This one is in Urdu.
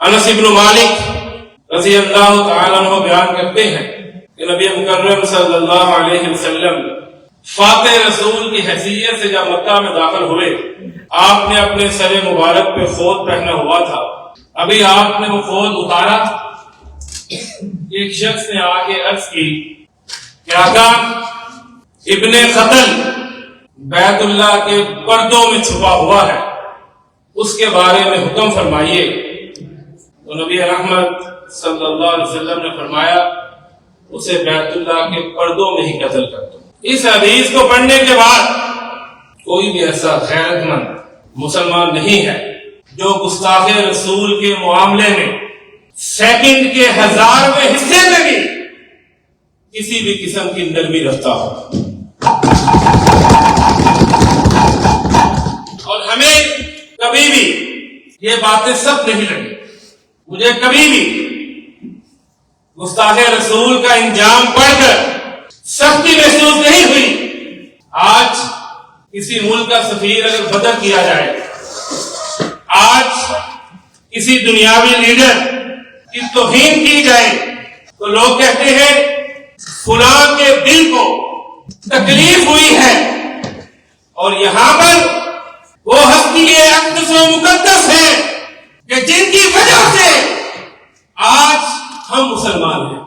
انس بن مالک رضی اللہ تعالیٰ عنہ بیان کرتے ہیں کہ نبی مکرم صلی اللہ علیہ وسلم فاتح رسول کی حیثیت سے جب مکہ میں داخل ہوئے، آپ نے اپنے سر مبارک پہ خود پہنا ہوا تھا۔ ابھی آپ نے وہ خود اتارا، ایک شخص نے آ کے عرض کی کہ آقا، ابن قتل بیت اللہ کے پردوں میں چھپا ہوا ہے، اس کے بارے میں حکم فرمائیے۔ تو نبی رحمت صلی اللہ علیہ وسلم نے فرمایا اسے بیت اللہ کے پردوں میں ہی قتل کر دو۔ اس حدیث کو پڑھنے کے بعد کوئی بھی ایسا غیرت مند مسلمان نہیں ہے جو گستاخ رسول کے معاملے میں سیکنڈ کے 1000ویں حصے میں بھی کسی بھی قسم کی نرمی رکھتا ہو۔ اور ہمیں کبھی بھی یہ باتیں سب نہیں لگی، مجھے کبھی بھی گستاخ رسول کا انجام پڑھ کر سختی محسوس نہیں ہوئی۔ آج کسی ملک کا سفیر اگر بدر کیا جائے، آج کسی دنیاوی لیڈر کی توہین کی جائے، تو لوگ کہتے ہیں فلاں کے دل کو تکلیف ہوئی ہے، اور یہاں پر وہ ہستی اقدس و مقدس ہے کہ جن کی وجہ سے آج ہم مسلمان ہیں۔